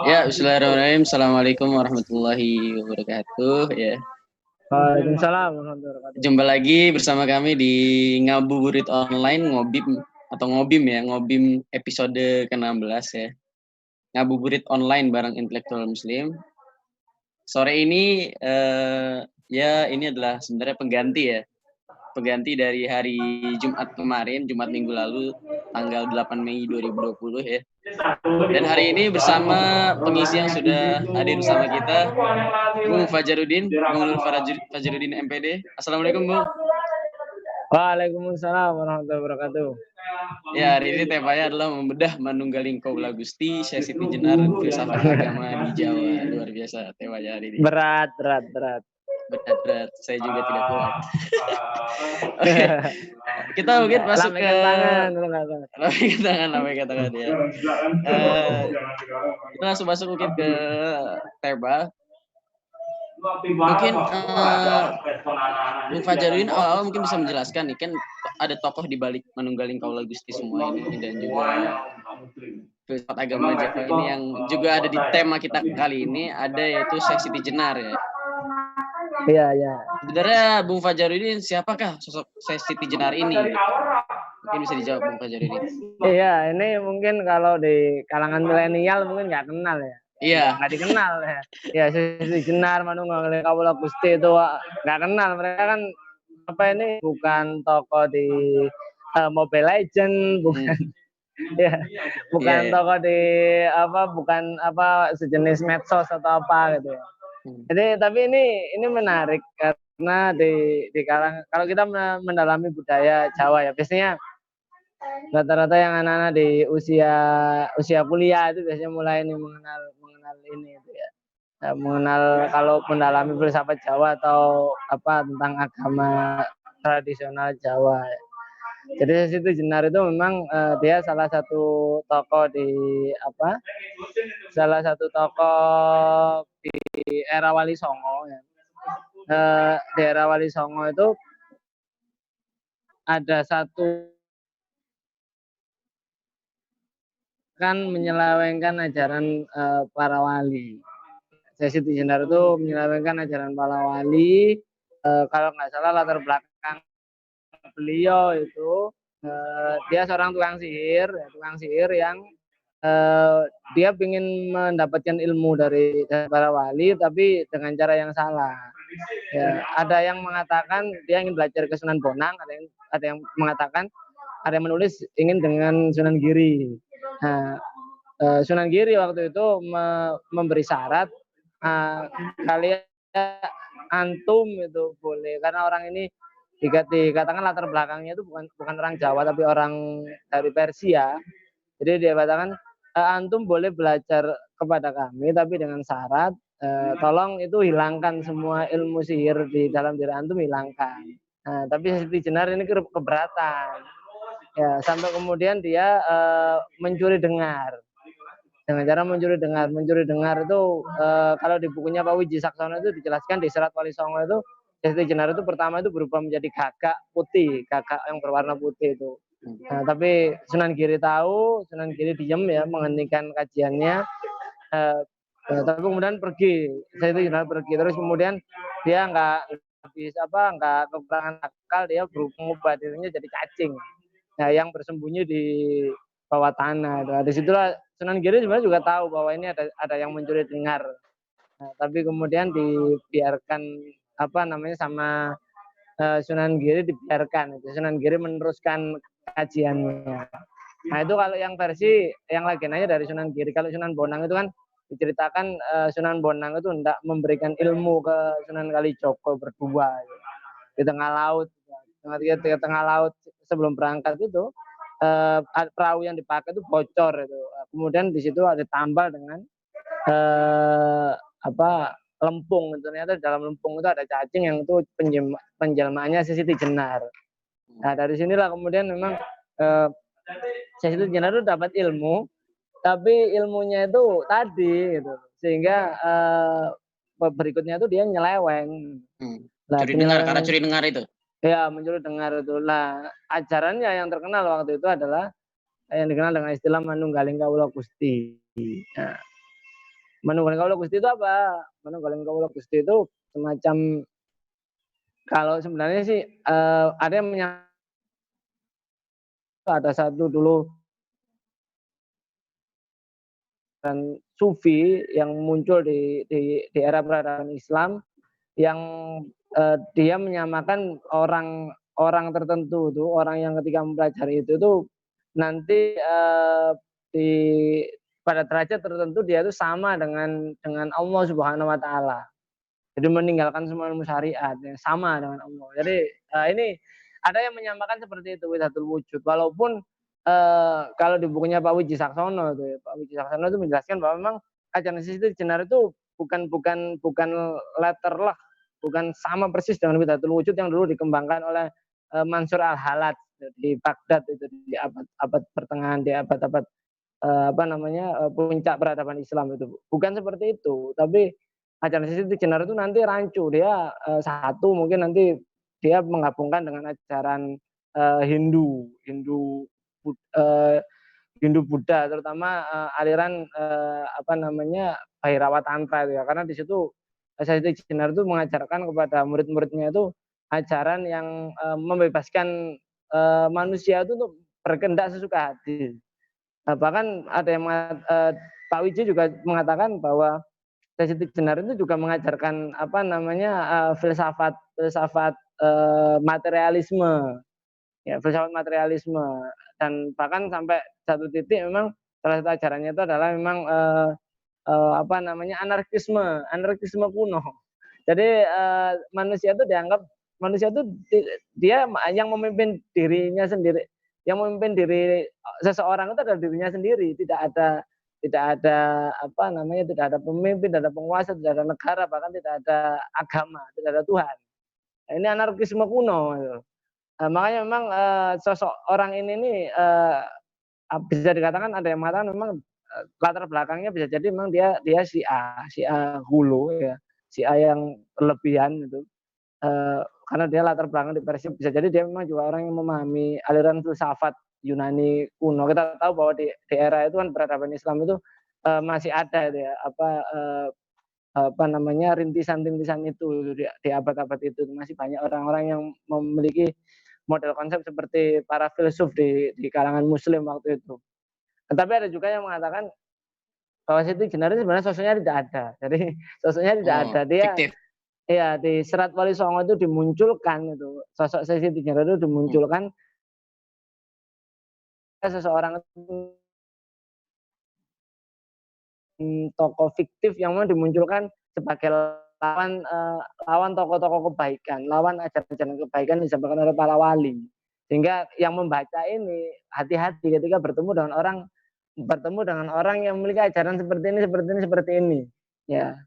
Ya, bismillahirrahmanirrahim. Assalamualaikum warahmatullahi wabarakatuh. Ya, Waalaikumsalam warahmatullahi wabarakatuh. jumpa lagi bersama kami di Ngabuburit Online Ngobim atau Ngobim ya, Ngobim episode ke-16 ya. Ngabuburit Online bareng Intelektual Muslim. Sore ini ya ini adalah sebenarnya pengganti dari hari Jumat kemarin, Jumat minggu lalu, tanggal 8 Mei 2020 ya. Dan hari ini bersama pengisi yang sudah hadir bersama kita, Bung Fajarudin, Bung Nur Fajarudin MPD. Assalamualaikum, Bung. Waalaikumsalam warahmatullahi wabarakatuh. Ya, hari ini temanya adalah membedah Manunggaling Kaula Gusti, Syekh Siti Jenar, filsafat agama di Jawa. Luar biasa temanya hari ini. Berat. Berat. Saya juga tidak kuat. Oke. Kita mungkin masuk ke lambaikan tangan ya. Kita langsung masuk mungkin ke tema. Mungkin Bung Fajarudin awal mungkin bisa menjelaskan nih, kan ada tokoh di balik Manunggaling Kaula Gusti semua ini dan juga filsafat agama Jawa ini yang juga ada di tema kita kali ini, ada yaitu Syekh Siti Jenar ya. Iya. Sebenarnya Bung Fajarudin siapakah sosok Syekh Siti Jenar ini? Mungkin bisa dijawab Bung Fajarudin. Iya, ini mungkin kalau di kalangan milenial mungkin nggak kenal ya. Iya. Nggak dikenal ya. Ya, Siti Jenar, Manunggaling Kaula Gusti itu nggak kenal. Mereka kan ini bukan tokoh di Mobile Legends, bukan. Bukan tokoh di bukan sejenis medsos atau apa gitu ya. Jadi tapi ini menarik karena di kalangan, kalau kita mendalami budaya Jawa ya, biasanya rata-rata yang anak-anak di usia kuliah itu biasanya mulai ini mengenal ini itu ya. Mengenal kalau mendalami filsafat Jawa atau tentang agama tradisional Jawa ya. Jadi Siti Jenar itu memang dia salah satu tokoh di era Wali Songo ya. Di era Wali Songo itu ada satu kan menyelewengkan ajaran para wali. Siti Jenar itu menyelewengkan ajaran para wali. Kalau nggak salah latar belakang beliau itu dia seorang tukang sihir yang dia ingin mendapatkan ilmu dari para wali tapi dengan cara yang salah. Ya, ada yang mengatakan dia ingin belajar ke Sunan Bonang, ada yang mengatakan, ada yang menulis ingin dengan Sunan Giri. Nah, Sunan Giri waktu itu memberi syarat kalian antum itu boleh, karena orang ini dikatakan latar belakangnya itu bukan orang Jawa tapi orang dari Persia. Jadi dia katakan antum boleh belajar kepada kami tapi dengan syarat tolong itu hilangkan semua ilmu sihir di dalam diri antum, hilangkan. Nah, tapi Siti Jenar ini keberatan. Ya, sampai kemudian dia mencuri dengar. Dengan cara mencuri dengar itu kalau di bukunya Pak Wiji Saksono itu dijelaskan di Serat Wali Songo itu Siti Jenar itu pertama itu berubah menjadi gagak yang berwarna putih itu. Nah, tapi Sunan Giri tahu, Sunan Giri diam ya, menghentikan kajiannya. Tapi kemudian pergi, Siti Jenar pergi, terus kemudian dia nggak kekurangan akal, dia mengubah dirinya jadi cacing. Nah, yang bersembunyi di bawah tanah. Nah, disitulah Sunan Giri sebenarnya juga tahu bahwa ini ada yang mencuri dengar. Nah, tapi kemudian dibiarkan sama Sunan Giri dibiarkan. Sunan Giri meneruskan kajiannya. Nah, itu kalau yang versi yang legendanya dari Sunan Giri. Kalau Sunan Bonang itu kan diceritakan Sunan Bonang itu hendak memberikan ilmu ke Sunan Kalijogo berdua di tengah laut. Di tengah laut sebelum berangkat itu perahu yang dipakai itu bocor itu. Kemudian di situ ada tambal dengan lempung. Ternyata di dalam lempung itu ada cacing yang itu penjelmaannya Siti Jenar. Nah, dari sinilah kemudian memang Siti Jenar itu dapat ilmu, tapi ilmunya itu tadi gitu. Sehingga berikutnya itu dia nyeleweng. Curi dengar itu. Ya, mencuri dengar itu. Lah, ajarannya yang terkenal waktu itu adalah yang dikenal dengan istilah manunggaling kawula Gusti. Nah, manunggaling kawula Gusti itu apa? Manunggaling kawula Gusti itu semacam, kalau sebenarnya sih ada yang ada satu dulu dan sufi yang muncul di era peradaban Islam yang dia menyamakan orang tertentu tuh, orang yang ketika mempelajari itu tuh nanti di pada derajat tertentu dia itu sama dengan Allah Subhanahu wa taala. Jadi meninggalkan semua ilmu syariat yang sama dengan Allah. Jadi ini ada yang menyamakan seperti itu Wahdatul Wujud. Walaupun kalau di bukunya Pak Wiji Saksono itu, Pak Wiji Saksono itu menjelaskan bahwa memang ajaran Siti Jenar itu bukan letter lah, bukan sama persis dengan Wahdatul Wujud yang dulu dikembangkan oleh Mansur Al-Halat di Baghdad itu di abad pertengahan, di abad-abad puncak peradaban Islam itu. Bukan seperti itu, tapi ajaran Siti Jenar itu nanti rancu, dia satu mungkin nanti dia menggabungkan dengan ajaran Hindu Buddha, terutama aliran Bhairawa Tantra itu ya, karena di situ Siti Jenar itu mengajarkan kepada murid-muridnya itu ajaran yang membebaskan manusia itu untuk berkehendak sesuka hati. Bahkan ada yang Pak Wiji juga mengatakan bahwa Siti Jenar itu juga mengajarkan filsafat materialisme, ya filsafat materialisme, dan bahkan sampai satu titik memang salah satu ajarannya itu adalah memang anarkisme kuno. Jadi manusia itu dia yang memimpin dirinya sendiri, yang memimpin diri seseorang itu adalah dirinya sendiri, tidak ada tidak ada pemimpin, tidak ada penguasa, tidak ada negara, bahkan tidak ada agama, tidak ada Tuhan. Ini anarkisme kuno. Makanya memang sosok orang ini nih bisa dikatakan, ada yang mengatakan memang latar belakangnya bisa jadi memang dia Syiah hulu ya, Syiah yang berlebihan itu. Karena dia latar belakang di Persia, bisa jadi dia memang juga orang yang memahami aliran filsafat Yunani kuno. Kita tahu bahwa di era itu kan peradaban Islam itu masih ada ya rintisan-rintisan itu di abad-abad itu masih banyak orang-orang yang memiliki model konsep seperti para filsuf di kalangan Muslim waktu itu. Tetapi ada juga yang mengatakan bahwa Siti Jenar sebenarnya sosoknya tidak ada. Jadi sosoknya tidak ada. Dia fiktif. Iya, di Serat Wali Songo itu dimunculkan itu. Sosok Siti Jenar itu dimunculkan seseorang tokoh fiktif yang memang dimunculkan sebagai lawan tokoh-tokoh kebaikan, lawan ajaran-ajaran kebaikan yang disampaikan oleh para wali. Sehingga yang membaca ini hati-hati ketika bertemu dengan orang yang memiliki ajaran seperti ini. Ya.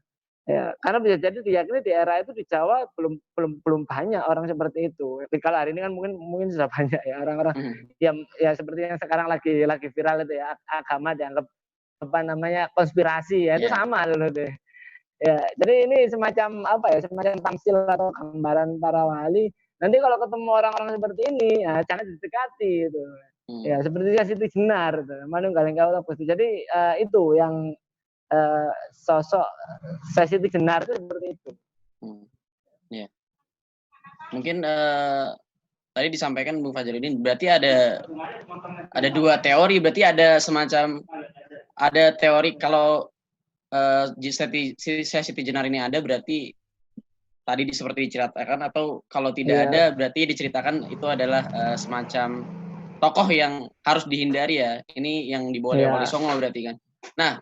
Ya, karena bisa jadi diyakini di era itu di Jawa belum banyak orang seperti itu. Tapi kalau hari ini kan mungkin sudah banyak ya orang-orang yang ya seperti yang sekarang lagi viral itu ya, agama dianggap konspirasi ya, itu sama loh deh. Ya, jadi ini semacam semacam tamsil atau gambaran para wali. Nanti kalau ketemu orang-orang seperti ini, ya jangan didekati itu. Ya, seperti Siti Jenar itu, manunggaling kawula Gusti. Jadi itu yang sosok Siti Jenar itu seperti itu. Ya. Mungkin tadi disampaikan Bung Fajruddin, berarti ada dua teori, berarti ada teori kalau Siti Jenar ini ada, berarti tadi seperti diceritakan, atau kalau tidak ada berarti diceritakan itu adalah semacam tokoh yang harus dihindari ya. Ini yang dibawa oleh Wali Songo berarti kan. Nah,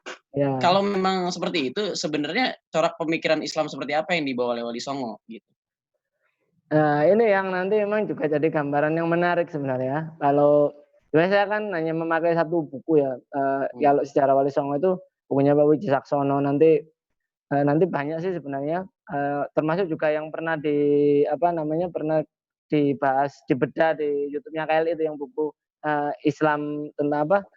kalau memang seperti itu, sebenarnya corak pemikiran Islam seperti apa yang dibawa oleh Wali Songo gitu? Nah, ini yang nanti memang juga jadi gambaran yang menarik sebenarnya. Kalau saya kan hanya memakai satu buku ya. Kalau secara Wali Songo itu bukunya Pak Wiji Saksono, nanti banyak sih sebenarnya. Termasuk juga yang pernah pernah dibahas dibedah di YouTube-nya KLI itu yang buku Islam tentang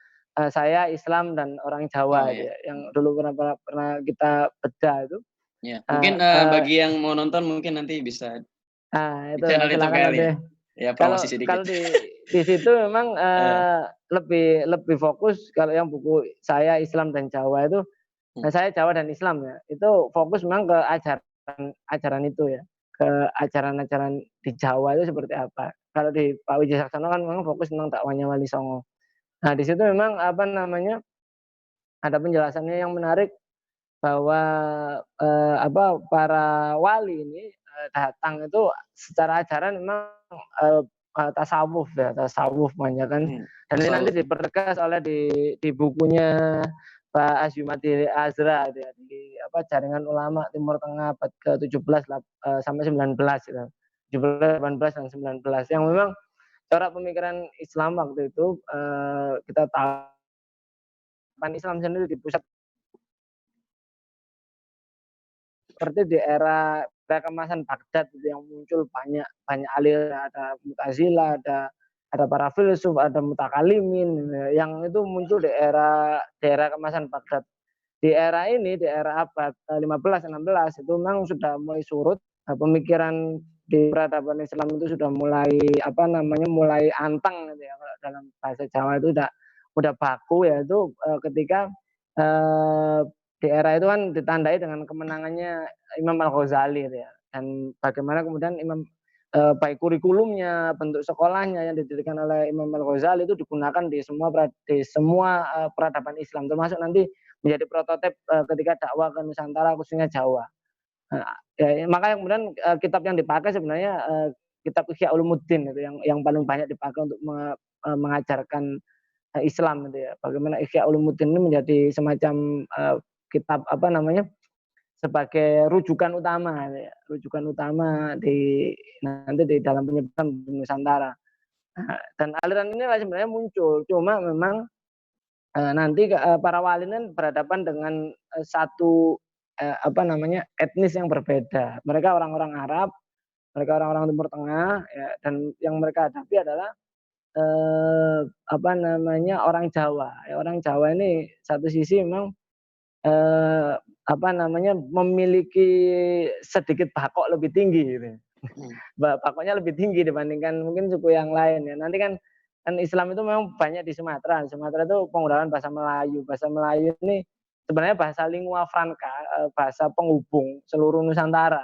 saya Islam dan orang Jawa ya, yang dulu pernah kita bedah itu. Ya, mungkin bagi yang mau nonton mungkin nanti bisa itu silakan deh. Ya, kalau di situ memang lebih fokus kalau yang buku saya Islam dan Jawa itu, saya Jawa dan Islam ya, itu fokus memang ke ajaran itu ya, ke ajaran-ajaran di Jawa itu seperti apa. Kalau di Pak Wijaksana kan memang fokus tentang dakwahnya Wali Songo. Nah di situ memang apa namanya ada penjelasannya yang menarik bahwa para wali ini datang itu secara ajaran memang tasawuf ya, tasawuf banyak kan. Dan ini nanti dipertegas oleh di bukunya Pak Asyumati Azra ya, di Jaringan Ulama Timur Tengah abad ke-17 sampai 19 gitu. 17, 18 dan 19 yang memang corak pemikiran Islam waktu itu kita tahu Islam sendiri di pusat seperti di era kemasan Baghdad yang muncul banyak aliran, ada Mu'tazilah, ada para filsuf, ada mutakalimin yang itu muncul di era kemasan Baghdad. Di era ini, di era abad 15-16 itu memang sudah mulai surut pemikiran di peradaban Islam itu sudah mulai mulai antang gitu ya, kalau dalam bahasa Jawa itu udah baku ya itu ketika di era itu kan ditandai dengan kemenangannya Imam Al-Ghazali gitu ya. Dan bagaimana kemudian baik kurikulumnya, bentuk sekolahnya yang didirikan oleh Imam Al-Ghazali itu digunakan di semua peradaban Islam, termasuk nanti menjadi prototip ketika dakwah ke Nusantara khususnya Jawa. Makanya kemudian kitab yang dipakai sebenarnya kitab Ihya Ulumuddin itu yang paling banyak dipakai untuk mengajarkan Islam gitu ya. Bagaimana Ihya Ulumuddin ini menjadi semacam kitab sebagai rujukan utama ya. Rujukan utama nanti di dalam penyebaran Nusantara. Dan aliran ini sebenarnya muncul, cuma memang nanti para wali ini berhadapan dengan satu etnis yang berbeda. Mereka orang-orang Arab, mereka orang-orang Timur Tengah ya, dan yang mereka hadapi adalah orang Jawa. Ya, orang Jawa ini satu sisi memang memiliki sedikit bakok lebih tinggi gitu. Bakoknya lebih tinggi dibandingkan mungkin suku yang lain ya. Nanti kan Islam itu memang banyak di Sumatera. Sumatera itu penggunaan bahasa Melayu. Bahasa Melayu ini sebenarnya bahasa lingua franca, bahasa penghubung seluruh Nusantara.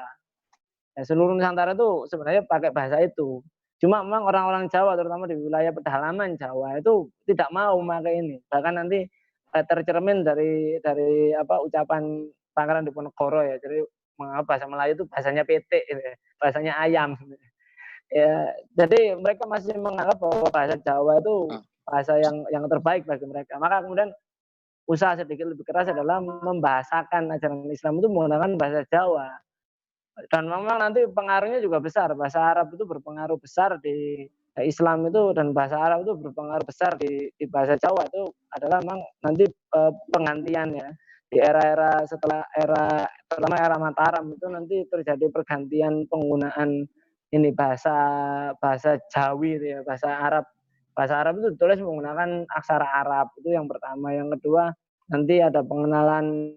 Ya, seluruh Nusantara itu sebenarnya pakai bahasa itu. Cuma memang orang-orang Jawa terutama di wilayah pedalaman Jawa itu tidak mau memakai ini. Bahkan nanti tercermin dari ucapan Pangeran Diponegoro ya. Jadi bahasa Melayu itu bahasanya PT, gitu ya, bahasanya ayam. Ya, jadi mereka masih menganggap bahwa bahasa Jawa itu bahasa yang terbaik bagi mereka. Maka kemudian usaha sedikit lebih keras adalah membahasakan ajaran Islam itu menggunakan bahasa Jawa. Dan memang nanti pengaruhnya juga besar. Bahasa Arab itu berpengaruh besar di Islam itu, dan bahasa Arab itu berpengaruh besar di bahasa Jawa. Itu adalah memang nanti penggantian ya. Di era-era setelah terutama era Mataram itu nanti terjadi pergantian penggunaan ini bahasa Jawi itu ya, bahasa Arab. Bahasa Arab itu ditulis menggunakan aksara Arab, itu yang pertama. Yang kedua, nanti ada pengenalan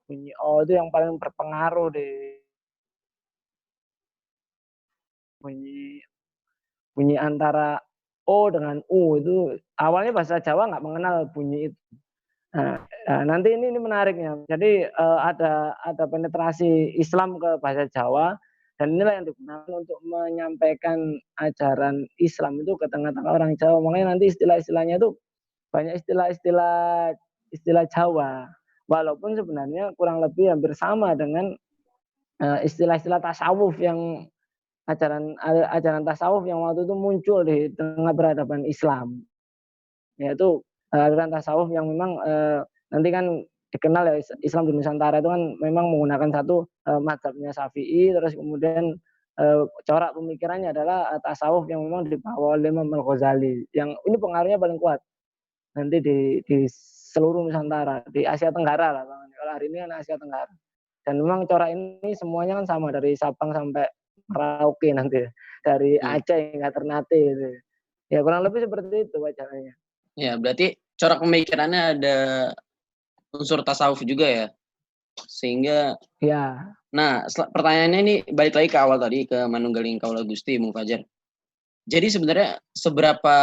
bunyi O itu yang paling berpengaruh di bunyi antara O dengan U itu awalnya bahasa Jawa nggak mengenal bunyi itu. Nah, nanti ini menariknya. Jadi ada penetrasi Islam ke bahasa Jawa, dan inilah yang digunakan untuk menyampaikan ajaran Islam itu ke tengah-tengah orang Jawa. Makanya nanti istilah-istilahnya itu banyak istilah Jawa. Walaupun sebenarnya kurang lebih hampir sama dengan istilah-istilah tasawuf yang ajaran tasawuf yang waktu itu muncul di tengah peradaban Islam, yaitu aliran tasawuf yang memang nanti kan dikenal ya, Islam di Nusantara itu kan memang menggunakan satu mazhabnya Syafi'i, terus kemudian corak pemikirannya adalah tasawuf yang memang dibawa oleh Imam Al-Ghazali, yang ini pengaruhnya paling kuat nanti di seluruh Nusantara, di Asia Tenggara lah Bang. Kalau hari ini kan Asia Tenggara, dan memang corak ini semuanya kan sama dari Sabang sampai Merauke nanti, dari Aceh hingga Ternate gitu. Ya kurang lebih seperti itu wajarnya. Ya, berarti corak pemikirannya ada unsur tasawuf juga ya. Sehingga ya. Nah, pertanyaannya ini balik lagi ke awal tadi, ke Manunggaling Kaula Gusti Bung Fajar. Jadi sebenarnya seberapa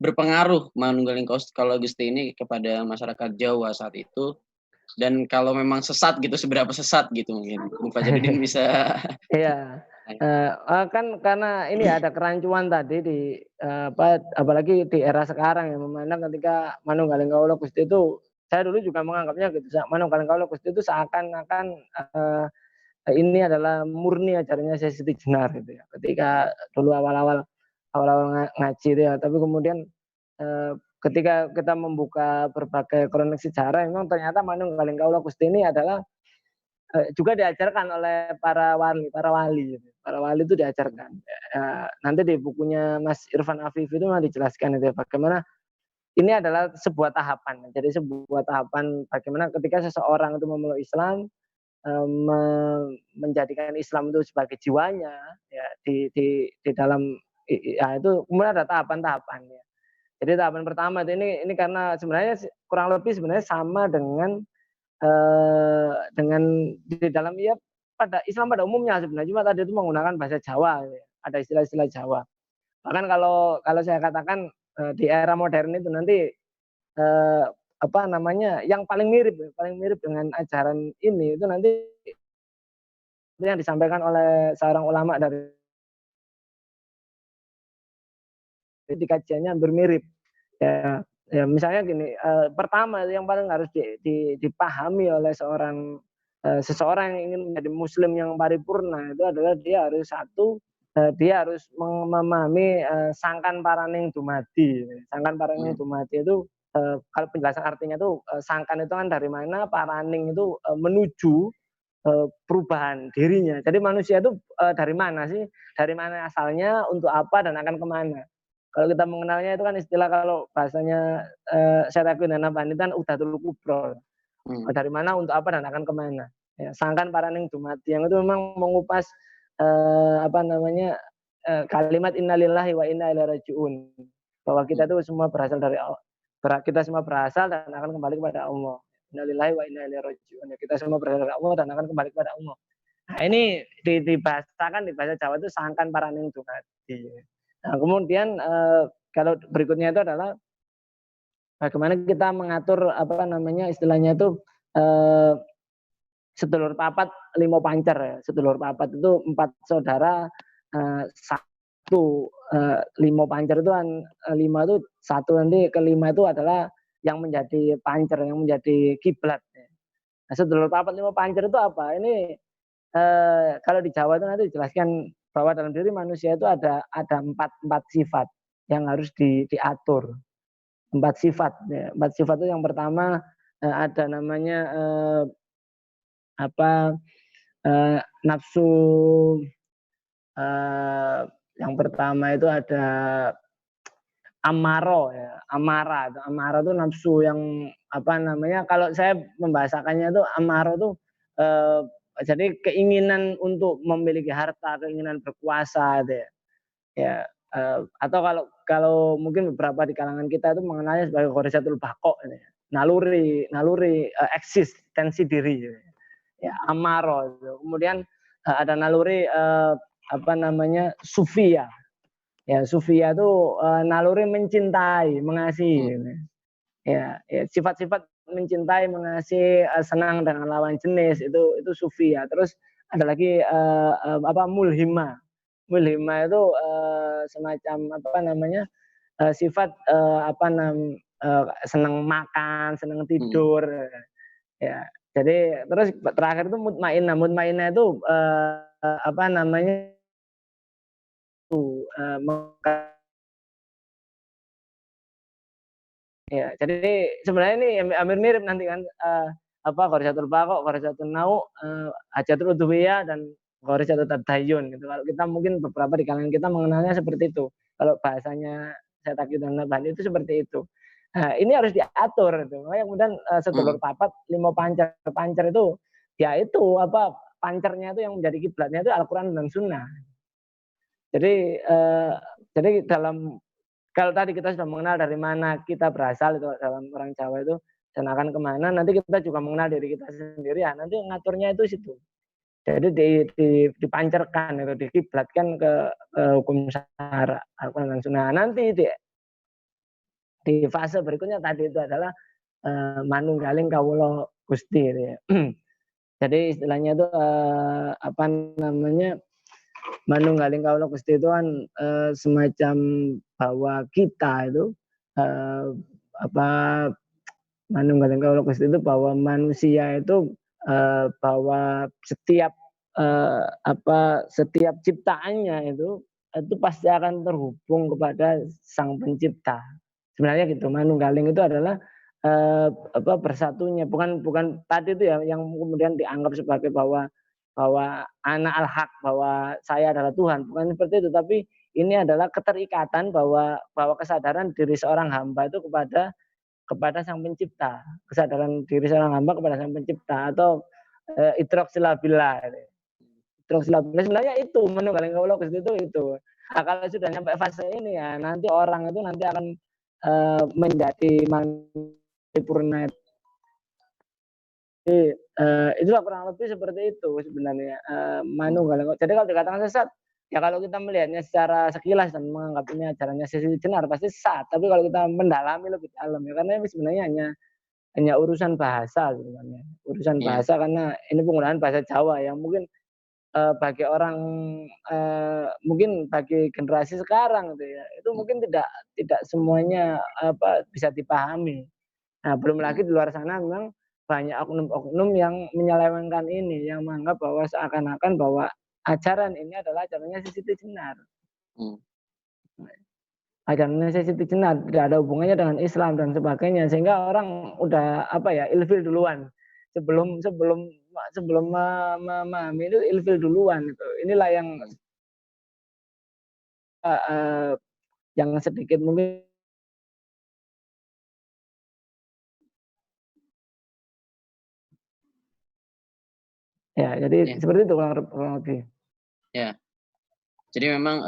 berpengaruh Manunggaling Kalau Gusti ini kepada masyarakat Jawa saat itu? Dan kalau memang sesat gitu, seberapa sesat gitu mungkin? Bung Fajrudin bisa Iya, kan karena ini ya ada kerancuan tadi di, apalagi di era sekarang ya, memandang ketika Manunggaling Kawula Gusti itu, saya dulu juga menganggapnya gitu, Manunggaling Kawula Gusti itu seakan-akan, ini adalah murni ajarannya Syekh Siti Jenar gitu ya. Ketika dulu awal-awal ngaji itu ya, tapi kemudian, ketika kita membuka berbagai kronik sejarah, memang ternyata Manunggaling Kawula Gusti ini adalah juga diajarkan oleh para wali gitu. Para wali itu diajarkan. Nanti di bukunya Mas Irfan Afifi itu memang dijelaskan itu ya, bagaimana ini adalah sebuah tahapan. Jadi sebuah tahapan bagaimana ketika seseorang itu memeluk Islam, menjadikan Islam itu sebagai jiwanya, ya di dalam ya itu kemudian ada tahapan-tahapan ya. Jadi tahapan pertama itu ini karena sebenarnya kurang lebih sebenarnya sama dengan di dalam ya pada Islam pada umumnya sebenarnya, cuma tadi itu menggunakan bahasa Jawa ya, ada istilah-istilah Jawa. Bahkan kalau saya katakan, di era modern itu nanti, eee, apa namanya, yang paling mirip dengan ajaran ini itu nanti yang disampaikan oleh seorang ulama dari kajiannya hampir mirip. Ya ya misalnya gini, pertama yang paling harus dipahami oleh seseorang yang ingin menjadi muslim yang paripurna itu adalah dia harus satu, dia harus memahami, sangkan paraning dumadi. Sangkan paraning Mhm, dumadi itu, kalau penjelasan artinya itu, sangkan itu kan dari mana, paraning itu, menuju, perubahan dirinya. Jadi manusia itu, dari mana sih, dari mana asalnya, untuk apa, dan akan kemana. Kalau kita mengenalnya itu kan istilah kalau bahasanya, Syaraqi dan Nabhani kan Uhdhatul Kubra. mhm, Dari mana, untuk apa, dan akan kemana. Ya, sangkan paraning dumadi yang itu memang mengupas, apa namanya, kalimat innalillahi wa inna ilaihi rajiun. Bahwa kita mhm, itu semua berasal dari kita semua berasal dan akan kembali kepada Allah. Innalillahi wa inna ilaihi rajiun. Ya, kita semua berasal dari Allah dan akan kembali kepada Allah. Nah, ini dibahasakan di bahasa Jawa itu sangkan paraning dumadi. Nah, kemudian, kalau berikutnya itu adalah bagaimana kita mengatur apa namanya istilahnya itu, eee, sedulur papat limo pancer ya. Sedulur papat itu 4 saudara, 1, limo pancer itu kan, 5 itu 1 nanti kelima itu adalah yang menjadi pancer, yang menjadi kiblat ya. Nah, sedulur papat limo pancer itu apa? Ini, kalau di Jawa itu nanti dijelaskan bahwa dalam diri manusia itu ada empat sifat yang harus diatur. Empat sifat ya. Empat sifat itu yang pertama, ada namanya, apa, nafsu, eee, yang pertama itu ada amaro ya, amara itu nafsu yang apa namanya, kalau saya membahasakannya itu amaro itu, eee, jadi keinginan untuk memiliki harta, keinginan berkuasa gitu ya. Ya, atau kalau kalau mungkin beberapa di kalangan kita itu mengenalnya sebagai ghorizatul baqa gitu ya. Naluri naluri, eksistensi diri gitu ya. Ya, amaro gitu. Kemudian, ada naluri, apa namanya, sufia. Ya, sufia itu, naluri mencintai, mengasihi mhm, gitu. Ya, sifat-sifat mencintai, mengasihi, senang dengan lawan jenis itu sufia. Terus ada lagi, apa, mulhima. Mulhima itu, semacam apa namanya, sifat, apa senang makan, senang mhm. tidur, ya. Jadi terus terakhir itu mutmainah. Mutmainah itu, apa namanya, eee, ya, jadi sebenarnya ini hampir mirip nanti kan, apa, Ghorizatul Baqa', Ghorizatul Nau', Hajatul Udhuwiyah, dan Ghorizatul Tadayyun gitu. Kalau kita mungkin beberapa di kalangan kita mengenalnya seperti itu. Kalau bahasanya saya dan Nabhani itu seperti itu. Nah, ini harus diatur itu. Makanya kemudian, sedulur Mhm, papat, limo pancer. Pancer itu, ya itu, apa, pancernya itu yang menjadi kiblatnya itu Al-Quran dan Sunnah. Jadi, jadi kalau tadi kita sudah mengenal dari mana kita berasal itu dalam orang Jawa itu dan akan kemana, nanti kita juga mengenal diri kita sendiri, ya nanti ngaturnya itu situ. Jadi dipancerkan itu, dikiblatkan ke hukum syara, Al-Quran dan Sunnah. Nanti di fase berikutnya tadi itu adalah manunggaling kawula Gusti gitu ya. Jadi istilahnya itu apa namanya, manunggaling kawula Gusti itu kan semacam bahwa kita itu eh, apa manunggaling kawula Gusti itu bahwa manusia itu bahwa setiap setiap ciptaannya itu pasti akan terhubung kepada Sang Pencipta. Sebenarnya gitu, manunggaling itu adalah bersatunya, bukan tadi itu ya yang kemudian dianggap sebagai bahwa anak al-haq, bahwa saya adalah Tuhan, bukan seperti itu, tapi ini adalah keterikatan bahwa kesadaran diri seorang hamba itu kepada Sang Pencipta, kesadaran diri seorang hamba kepada Sang Pencipta, atau idrok silabillah. Idrok silabillah sebenarnya itu manunggaling kawula Gusti itu. Nah, kalau sudah nyampe fase ini ya nanti orang itu nanti akan menjadi purna. Itulah kurang lebih seperti itu sebenarnya manunggaling. Jadi kalau dikatakan sesat, ya kalau kita melihatnya secara sekilas dan menganggap ini ajarannya Sesi Jenar pasti sesat. Tapi kalau kita mendalami lebih dalam ya, karena ini sebenarnya hanya urusan bahasa sebenarnya, urusan bahasa, karena ini penggunaan bahasa Jawa yang mungkin bagi orang mungkin bagi generasi sekarang gitu ya, itu mungkin tidak semuanya bisa dipahami. Nah, belum lagi di luar sana memang banyak oknum-oknum yang menyelewengkan ini, yang menganggap bahwa seakan-akan bahwa ajaran ini adalah ajarannya Siti Jenar. Ajarannya Siti Jenar tidak ada hubungannya dengan Islam dan sebagainya, sehingga orang udah ilfil duluan sebelum memahami itu, ilfil duluan itu. Inilah yang sedikit mungkin ya, jadi seperti itu kurang lebih. Ya, jadi memang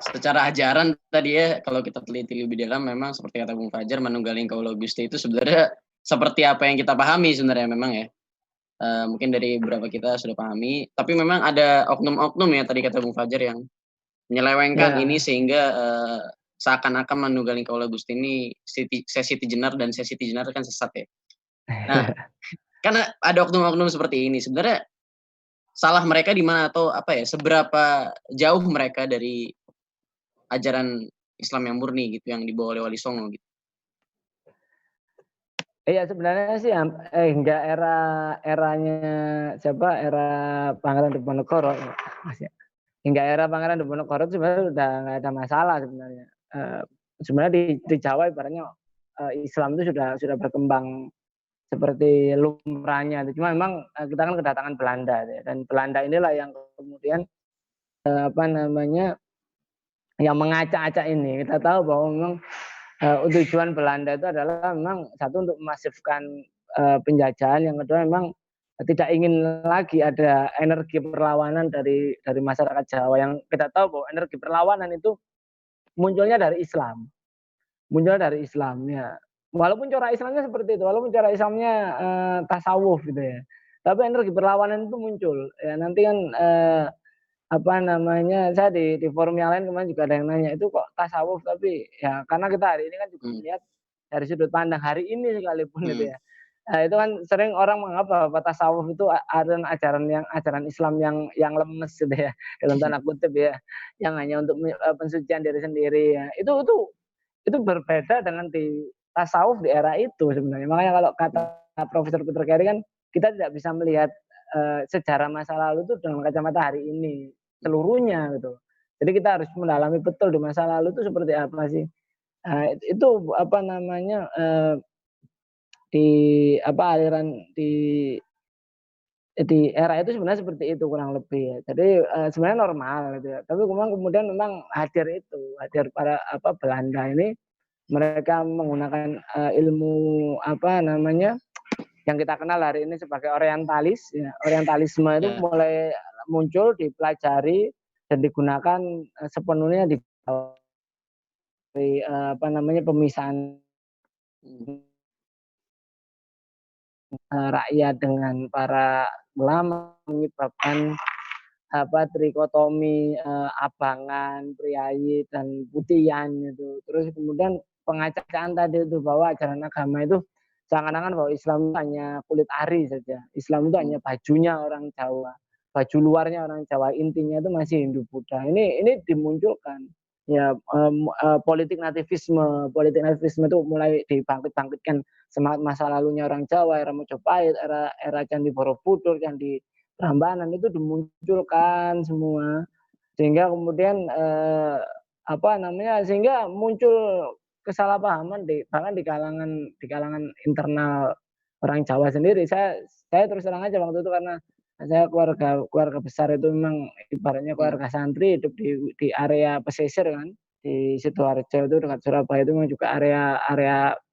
secara ajaran tadi ya, kalau kita teliti lebih dalam, memang seperti kata Bung Fajar, manunggaling kawula Gusti itu sebenarnya seperti apa yang kita pahami sebenarnya memang ya. Mungkin dari beberapa kita sudah pahami, tapi memang ada oknum-oknum ya tadi kata Bung Fajar yang menyelewengkan ini sehingga seakan-akan manunggaling kawula Gusti ini Siti Jenar dan Siti Jenar kan sesat ya. Nah, karena ada oknum-oknum seperti ini, sebenarnya salah mereka di mana, atau seberapa jauh mereka dari ajaran Islam yang murni gitu, yang dibawa oleh Wali Songo gitu? Iya, sebenarnya sih hingga eranya era Pangeran Diponegoro, hingga era Pangeran Diponegoro sebenarnya sudah nggak ada masalah sebenarnya. Sebenarnya di Jawa ibaratnya Islam itu sudah berkembang seperti lumrahnya. Cuma memang kita kan kedatangan Belanda dan Belanda inilah yang kemudian yang mengacak-acak ini. Kita tahu bahwa memang tujuan Belanda itu adalah memang satu untuk memasifkan penjajahan, yang kedua memang tidak ingin lagi ada energi perlawanan dari masyarakat Jawa, yang kita tahu bahwa energi perlawanan itu munculnya dari Islam. Ya. Walaupun cara Islamnya seperti itu, walaupun cara Islamnya tasawuf gitu ya. Tapi energi perlawanan itu muncul. Ya, nanti kan saya di forum yang lain kemarin juga ada yang nanya, itu kok tasawuf, tapi ya karena kita hari ini kan juga melihat dari sudut pandang hari ini sekalipun gitu ya. Nah, itu kan sering orang menganggap bahwa tasawuf itu ajaran Islam yang lemes gitu ya, dalam tanda kutip ya, yang hanya untuk pensucian diri sendiri ya. Itu berbeda dengan di tasawuf di era itu sebenarnya. Makanya kalau kata Profesor Peter Carey kan, kita tidak bisa melihat sejarah masa lalu itu dengan kacamata hari ini seluruhnya gitu. Jadi kita harus mendalami betul di masa lalu itu seperti apa sih. Itu aliran di era itu sebenarnya seperti itu kurang lebih ya. Jadi sebenarnya normal gitu ya. Tapi kemudian memang hadir para Belanda ini, mereka menggunakan ilmu yang kita kenal hari ini sebagai orientalis ya. Orientalisme itu mulai muncul, dipelajari dan digunakan sepenuhnya di pemisahan rakyat dengan para ulama, menyebabkan trikotomi abangan, priayi dan putihan itu. Terus kemudian pengacaan tadi itu bahwa ajaran agama itu seakan-akan bahwa Islam itu hanya kulit ari saja. Islam itu hanya bajunya orang Jawa, baju luarnya orang Jawa, intinya itu masih Hindu Buddha. Ini dimunculkan ya politik nativisme itu mulai dibangkitkan semangat masa lalunya orang Jawa, era Mojopahit, era Candi Borobudur, Candi Prambanan itu dimunculkan semua sehingga kemudian sehingga muncul kesalahpahaman bahkan di kalangan internal orang Jawa sendiri. Saya terus terang aja waktu itu karena saya keluarga besar itu memang ibaratnya keluarga santri hidup di area pesisir kan, di Sidoarjo itu dekat Surabaya itu memang juga area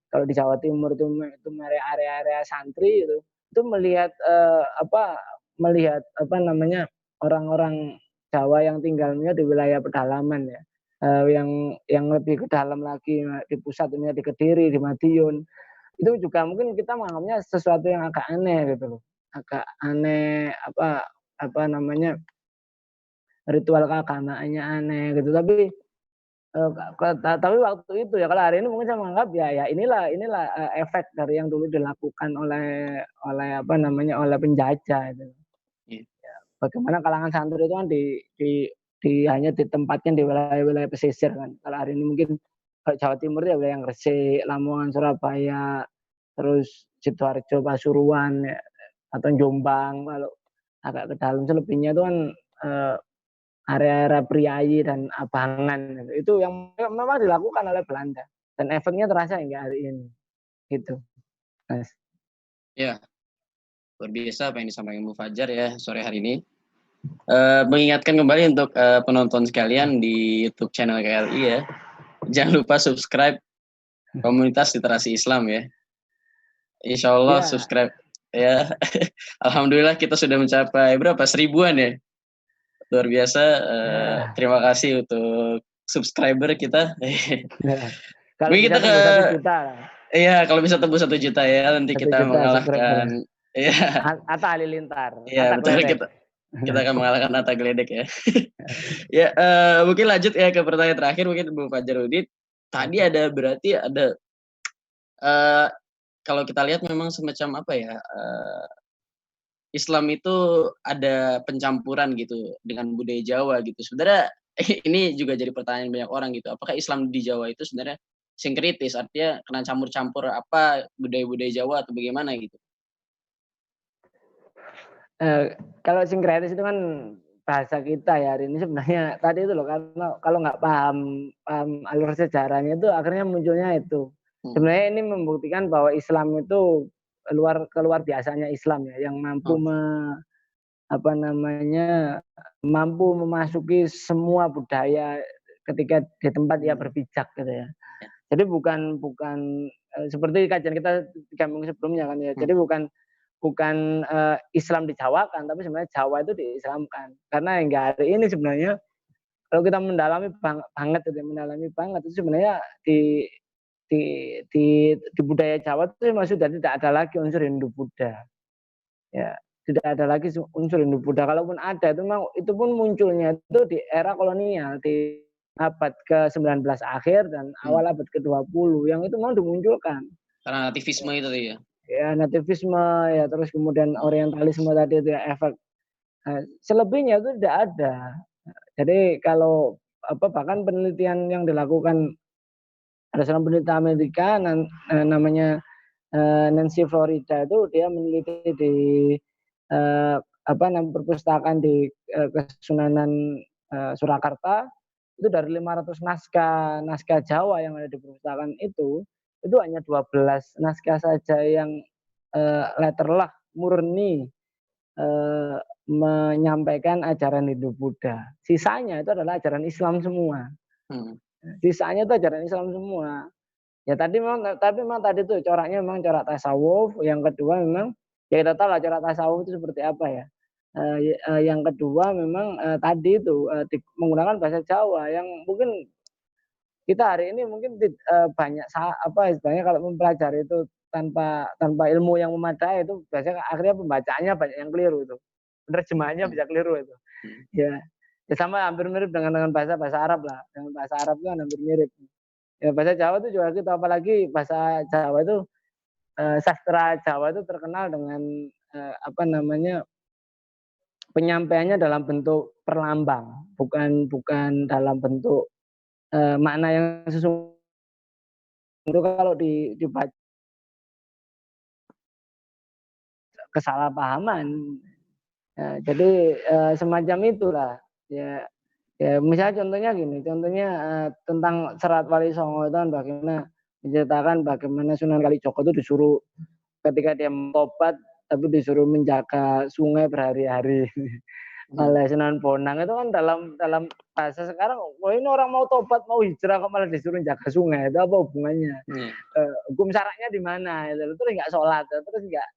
kalau di Jawa Timur itu area santri itu melihat orang-orang Jawa yang tinggalnya di wilayah pedalaman ya, yang lebih ke dalam lagi di pusat ini di Kediri, di Madiun, itu juga mungkin kita menganggapnya sesuatu yang agak aneh gitu loh, agak aneh ritual keagamaannya aneh gitu. Tapi waktu itu ya, kalau hari ini mungkin saya menganggap ya inilah efek dari yang dulu dilakukan oleh penjajah itu. Bagaimana kalangan santri itu kan hanya ditempatkan di wilayah-wilayah pesisir kan. Kalau hari ini mungkin Jawa Timur ya wilayah Gresik, Lamongan, Surabaya, terus Sidoarjo, Pasuruan ya, atau Jombang. Kalau agak ke dalam selebihnya itu kan area-area priayi dan abangan itu yang memang dilakukan oleh Belanda dan efeknya terasa hingga hari ini gitu. Mas. Ya, luar biasa apa yang disampaikan Bu Fajar ya sore hari ini. Mengingatkan kembali untuk penonton sekalian di YouTube channel KLI ya, jangan lupa subscribe komunitas literasi Islam ya. Insya Allah subscribe ya. Alhamdulillah kita sudah mencapai berapa 1000-an ya, luar biasa. Terima kasih untuk subscriber kita. Kalau bisa tembus 1 juta. Iya, kalau bisa tembus 1 juta ya, nanti kita mengalahkan. Iya. Atta Halilintar. Iya betul, kita akan mengalahkan Atta Gledek ya. Ya, mungkin lanjut ya ke pertanyaan terakhir mungkin Bu Fajarudin. Tadi berarti ada kalau kita lihat memang semacam apa ya, Islam itu ada pencampuran gitu dengan budaya Jawa gitu. Sebenarnya ini juga jadi pertanyaan banyak orang gitu. Apakah Islam di Jawa itu sebenarnya sinkritis, artinya kena campur-campur apa budaya-budaya Jawa atau bagaimana gitu? Kalau sinkretis itu kan bahasa kita ya hari ini sebenarnya tadi itu loh, karena kalau nggak paham alur sejarahnya itu akhirnya munculnya itu. Sebenarnya ini membuktikan bahwa Islam itu keluar biasanya Islam ya, yang mampu mampu memasuki semua budaya ketika di tempat ia berpijak gitu ya. Jadi bukan seperti kajian kita 3 minggu sebelumnya kan ya. Jadi bukan Islam dijawakan, tapi sebenarnya Jawa itu diislamkan. Karena hingga hari ini sebenarnya kalau kita mendalami banget itu sebenarnya di budaya Jawa itu sudah tidak ada lagi unsur Hindu Buddha. Ya, tidak ada lagi unsur Hindu Buddha. Kalaupun ada itu pun munculnya itu di era kolonial, di abad ke-19 akhir dan awal abad ke-20 yang itu memang dimunculkan. Karena nativisme itu ya. Ya, nativisme ya, terus kemudian orientalisme tadi itu ya, efek. Selebihnya itu tidak ada. Jadi kalau bahkan penelitian yang dilakukan ada seorang peneliti Amerika namanya Nancy Florida, itu dia meneliti di perpustakaan di Kesunanan Surakarta, itu dari 500 naskah Jawa yang ada di perpustakaan itu hanya 12 naskah saja yang letterlah murni menyampaikan ajaran Hindu Buddha. Sisanya itu adalah ajaran Islam semua. Sisanya itu ajaran Islam semua. Ya tapi memang tadi itu coraknya memang corak tasawuf. Yang kedua memang ya kita tahu lah corak tasawuf itu seperti apa ya. Yang kedua memang tadi itu menggunakan bahasa Jawa yang mungkin kita hari ini mungkin banyak istilahnya kalau mempelajari itu tanpa ilmu yang memadai itu biasanya akhirnya pembacaannya banyak yang keliru itu. penerjemahannya bisa keliru itu. Ya, ya sama hampir mirip dengan bahasa Arab lah. Dengan bahasa Arab itu kan hampir mirip. Ya bahasa Jawa itu juga gitu, apalagi bahasa Jawa itu sastra Jawa itu terkenal dengan apa namanya penyampaiannya dalam bentuk perlambang, bukan dalam bentuk makna yang sesungguhnya. Itu kalau dibaca kesalahpahaman. Jadi semacam itulah. Ya, ya misalnya contohnya gini, tentang Serat Wali Songo itu kan bagaimana menceritakan bagaimana Sunan Kalijogo itu disuruh ketika dia tobat tapi disuruh menjaga sungai berhari-hari oleh Sunan Bonang. Itu kan dalam bahasa sekarang, wah ini orang mau tobat mau hijrah kok malah disuruh jaga sungai, itu apa hubungannya? Hukum syaratnya di mana? Terus nggak sholat, terus nggak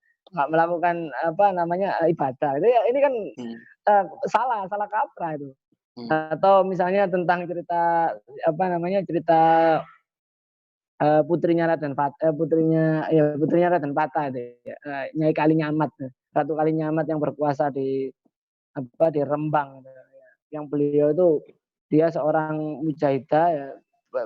melakukan apa namanya ibadah. Itu ya, ini kan salah kaprah itu. Atau misalnya tentang cerita apa namanya cerita putrinya Raden Patah itu ya, Nyai Kalinyamat, Ratu Kalinyamat yang berkuasa di Rembang, yang beliau itu dia seorang mujahidah ya,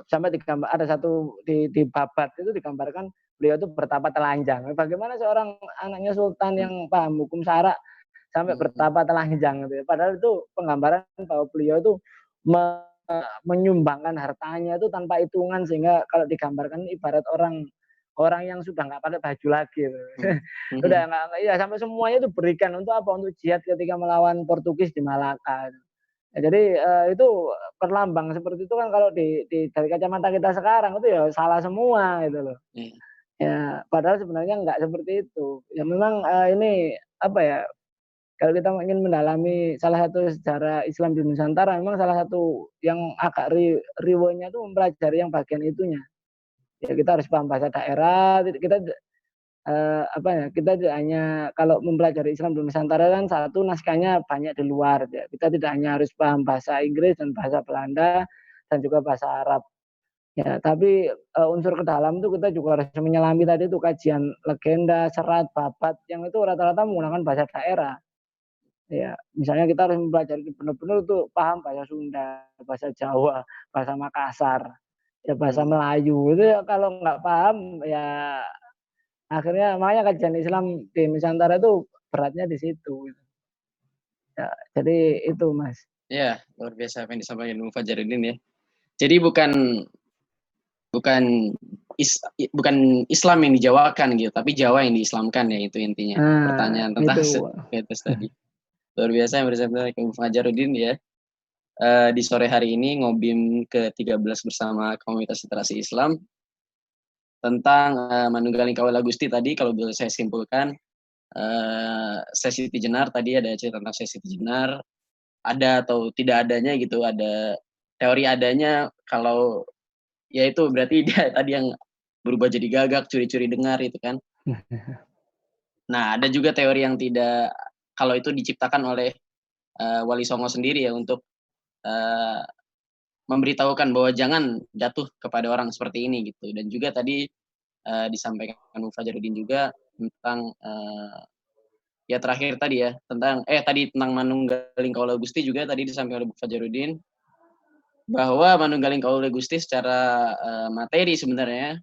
sampai ada satu di Babat itu digambarkan beliau itu bertapa telanjang. Bagaimana seorang anaknya sultan yang paham hukum syarak sampai bertapa telanjang gitu ya. Padahal itu penggambaran bahwa beliau itu menyumbangkan hartanya itu tanpa hitungan, sehingga kalau digambarkan ibarat orang yang sudah nggak pakai baju lagi gitu. Udah nggak ya, sampai semuanya itu berikan untuk apa? Untuk jihad ketika melawan Portugis di Malaka. Ya, jadi itu perlambang seperti itu kan kalau dari kacamata kita sekarang itu ya salah semua gitu loh. Ya padahal sebenarnya nggak seperti itu. Ya memang ini apa ya? Kalau kita ingin mendalami salah satu sejarah Islam di Nusantara, memang salah satu yang agak riwanya itu mempelajari yang bagian itunya. Ya kita harus paham bahasa daerah. Kita kita tidak hanya kalau mempelajari Islam di Nusantara kan satu naskahnya banyak di luar. Ya. Kita tidak hanya harus paham bahasa Inggris dan bahasa Belanda dan juga bahasa Arab. Ya, tapi unsur ke dalam itu kita juga harus menyelami tadi itu kajian legenda, serat, babat yang itu rata-rata menggunakan bahasa daerah. Ya, misalnya kita harus mempelajari benar-benar itu paham bahasa Sunda, bahasa Jawa, bahasa Makassar, ya bahasa Melayu. Itu ya, kalau nggak paham ya akhirnya makanya kajian Islam di Nusantara itu beratnya di situ. Ya, jadi itu Mas. Ya, luar biasa apa yang disampaikan Bung Fajaruddin ya. Jadi bukan Islam yang dijawakan gitu, tapi Jawa yang diislamkan ya, itu intinya. Pertanyaan tentang itu tadi. Luar biasa yang disampaikan Bung Fajaruddin ya. Di sore hari ini ngobim ke-13 bersama komunitas literasi Islam tentang Manunggaling Kawula Gusti tadi. Kalau boleh saya simpulkan, sesi Tijenar tadi ada cerita tentang sesi Tijenar, ada atau tidak adanya gitu, ada teori adanya kalau ya itu berarti dia tadi yang berubah jadi gagak, curi-curi dengar itu kan. Nah, ada juga teori yang tidak, kalau itu diciptakan oleh Wali Songo sendiri ya, untuk memberitahukan bahwa jangan jatuh kepada orang seperti ini gitu. Dan juga tadi disampaikan Bung Fajaruddin juga tentang ya terakhir tadi ya tentang Manunggaling Kawula Gusti, juga tadi disampaikan oleh Bung Fajaruddin bahwa Manunggaling Kawula Gusti secara materi sebenarnya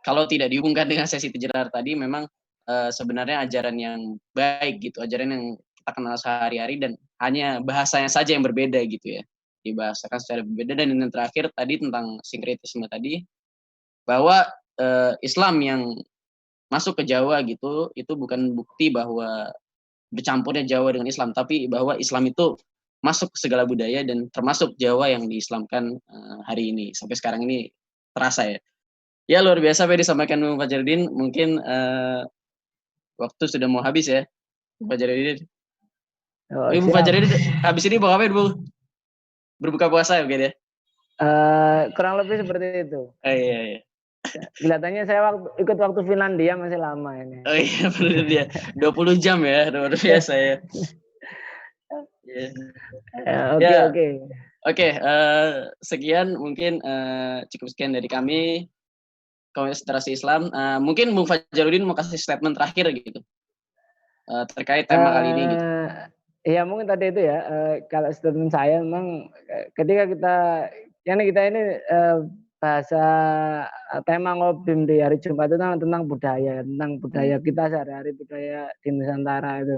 kalau tidak dihubungkan dengan sesi Tijenar tadi memang sebenarnya ajaran yang baik gitu, ajaran yang kita kenal sehari-hari dan hanya bahasanya saja yang berbeda gitu ya, dibahasakan secara berbeda. Dan yang terakhir tadi tentang sinkretisme tadi, bahwa Islam yang masuk ke Jawa gitu itu bukan bukti bahwa bercampurnya Jawa dengan Islam, tapi bahwa Islam itu masuk ke segala budaya dan termasuk Jawa yang diislamkan hari ini sampai sekarang ini terasa ya. Ya luar biasa apa yang disampaikan Bung Fajaruddin. Mungkin waktu sudah mau habis ya Bung Fajaruddin. Bung Fajaruddin habis ini mau ngapain Bung? Berbuka puasa ya mungkin ya? Kurang lebih seperti itu. Iya. Kelihatannya saya ikut waktu Finlandia masih lama ini. Oh iya benar dia. 20 jam ya, luar biasa ya. Oke, sekian mungkin cukup sekian dari kami komunitas literasi Islam. Mungkin Bung Fajaruddin mau kasih statement terakhir gitu. terkait tema kali ini gitu. Ya mungkin tadi itu ya, kalau statement saya memang ketika kita ini bahasa tema ngobim di hari Jumat itu tentang budaya kita sehari-hari, budaya di Nusantara itu.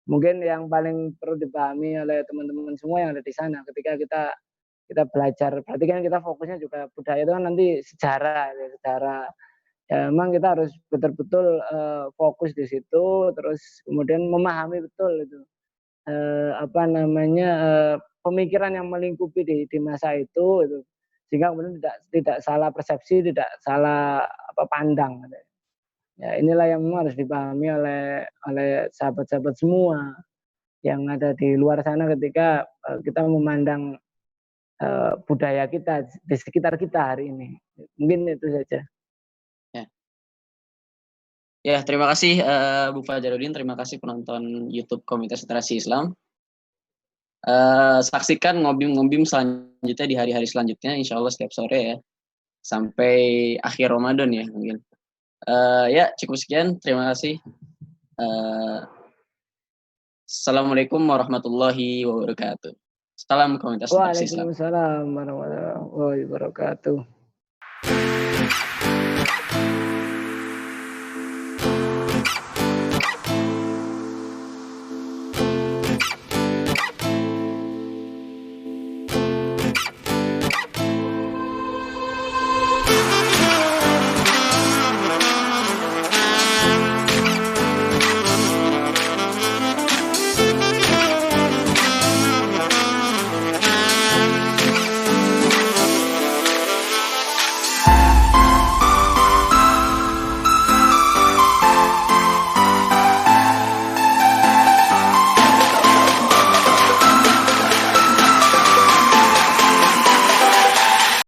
Mungkin yang paling perlu dipahami oleh teman-teman semua yang ada di sana ketika kita belajar, berarti kan kita fokusnya juga budaya itu kan nanti sejarah ya, sejarah. Ya memang kita harus betul-betul fokus di situ, terus kemudian memahami betul itu pemikiran yang melingkupi di masa itu, sehingga kemudian tidak salah persepsi, tidak salah pandang. Ya inilah yang memang harus dipahami oleh sahabat-sahabat semua yang ada di luar sana ketika kita memandang budaya kita di sekitar kita hari ini. Mungkin itu saja. Ya, terima kasih Bu Fajarudin, terima kasih penonton YouTube Komunitas Literasi Islam. Saksikan ngobim-ngobim selanjutnya di hari-hari selanjutnya, insya Allah setiap sore ya, sampai akhir Ramadan ya mungkin. Ya cukup sekian, terima kasih. Assalamualaikum warahmatullahi wabarakatuh. Salam Komunitas Literasi Islam. Waalaikumsalam warahmatullahi wabarakatuh.